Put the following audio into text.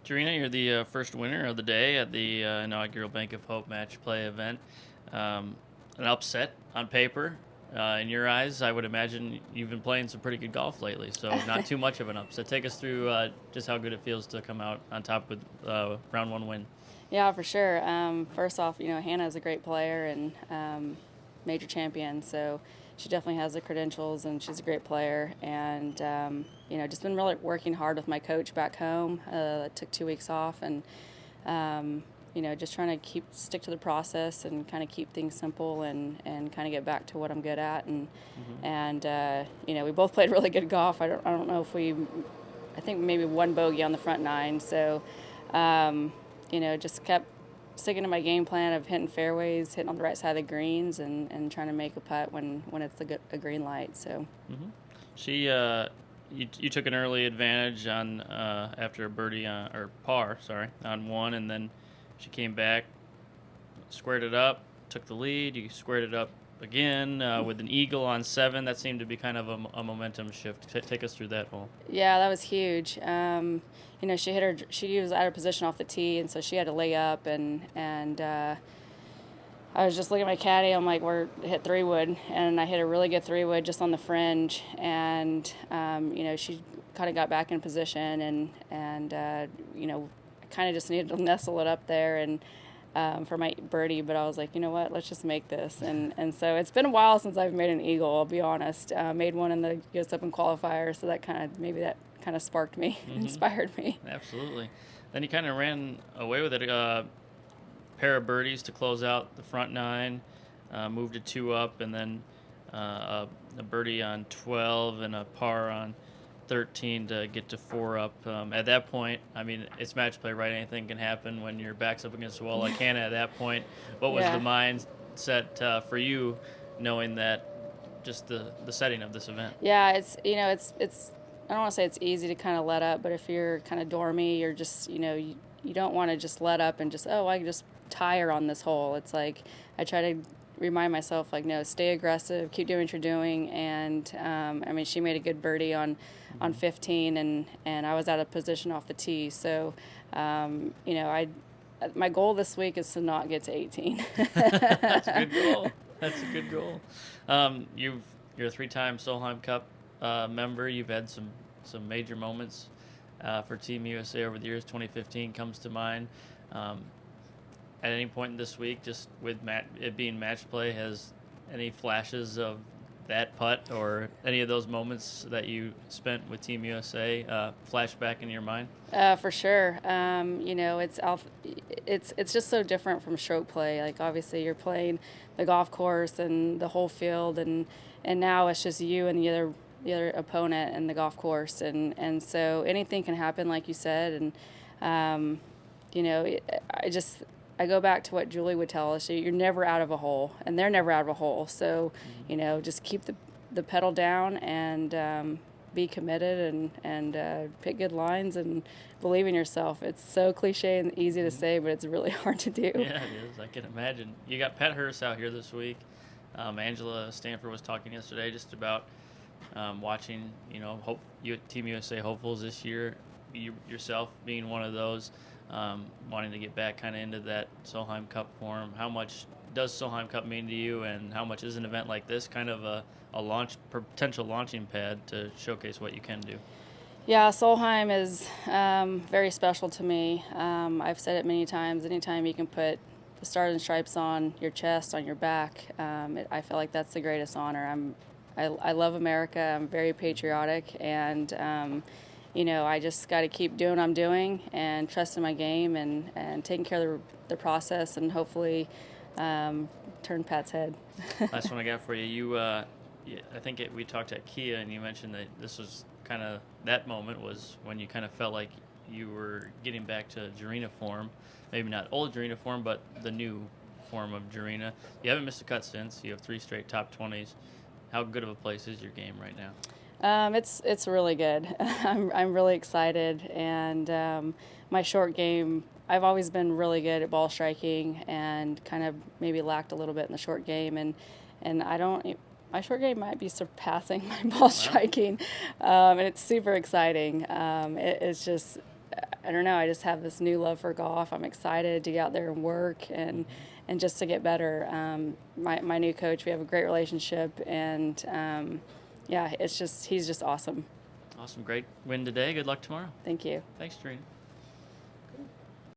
Gerina, you're the first winner of the day at the inaugural Bank of Hope Match Play event. Um, an upset on paper. In your eyes, I would imagine you've been playing some pretty good golf lately, so not too much of an upset. Take us through just how good it feels to come out on top with round one win. Yeah, for sure. First off, Hannah is a great player and major champion, so she definitely has the credentials and she's a great player. And just been really working hard with my coach back home. Took 2 weeks off and just trying to stick to the process and kind of keep things simple and kind of get back to what I'm good at. And we both played really good golf. I don't know if I think maybe one bogey on the front nine. So. Just kept sticking to my game plan of hitting fairways, hitting on the right side of the greens, and trying to make a putt when it's a green light. So, You took an early advantage on after a birdie or par, on one, and then she came back, squared it up, took the lead. You squared it up again with an eagle on 7. That seemed to be kind of a momentum shift. Take us through that hole. Yeah, that was huge. She was out of position off the tee, and so she had to lay up, and I was just looking at my caddy. I'm like, we're hit 3-wood, and I hit a really good 3-wood just on the fringe, and she kind of got back in position, and kind of just needed to nestle it up there and for my birdie, but I was like, you know what, let's just make this, and so it's been a while since I've made an eagle. I'll be honest. Made one in the U.S. Open qualifier, so that kind of sparked me, inspired me. Absolutely. Then you kind of ran away with it. Pair of birdies to close out the front 9, moved to 2 up, and then a birdie on 12 and a par on 13 to get to 4 up. At that point, I mean, it's match play, right? Anything can happen when your back's up against the wall like Hannah at that point. What was the mindset for you, knowing that just the setting of this event? Yeah, it's I don't want to say it's easy to kind of let up, but if you're kind of dormy, you're just you don't want to just let up and just I can just tire on this hole. It's like I try to remind myself, like, no, stay aggressive, keep doing what you're doing. And she made a good birdie on 15, and I was out of position off the tee. So my goal this week is to not get to 18. That's a good goal. That's a good goal. You're a 3-time Solheim Cup member. You've had some major moments for Team USA over the years. 2015 comes to mind. At any point this week, just with it being match play, has any flashes of that putt or any of those moments that you spent with Team USA flash back in your mind? For sure. It's just so different from stroke play. Like, obviously you're playing the golf course and the whole field, and now it's just you and the other opponent and the golf course, and so anything can happen, like you said. And I go back to what Julie would tell us: you're never out of a hole, and they're never out of a hole. So just keep the pedal down and be committed and pick good lines and believe in yourself. It's so cliche and easy to say, but it's really hard to do. Yeah, it is. I can imagine. You got Pat Hurst out here this week. Angela Stanford was talking yesterday just about watching, Team USA hopefuls this year, you yourself being one of those, wanting to get back kind of into that Solheim Cup form. How much does Solheim Cup mean to you, and how much is an event like this kind of a potential launching pad to showcase what you can do? Yeah, Solheim is very special to me. I've said it many times. Anytime you can put the Stars and Stripes on your chest, on your back, I feel like that's the greatest honor. I love America. I'm very patriotic, and I just got to keep doing what I'm doing and trusting my game and taking care of the process, and hopefully turn Pat's head. Last one I got for you. I think we talked at Kia, and you mentioned that this was kind of, that moment was when you kind of felt like you were getting back to Gerina form. Maybe not old Gerina form, but the new form of Gerina. You haven't missed a cut since. You have 3 straight top 20s. How good of a place is your game right now? It's really good. I'm really excited, and my short game, I've always been really good at ball striking, and kind of maybe lacked a little bit in the short game, and my short game might be surpassing my ball striking, and it's super exciting. It's just, I don't know. I just have this new love for golf. I'm excited to get out there and work and just to get better. My new coach, we have a great relationship, and yeah, he's just awesome. Awesome. Great win today. Good luck tomorrow. Thank you. Thanks, Gerina.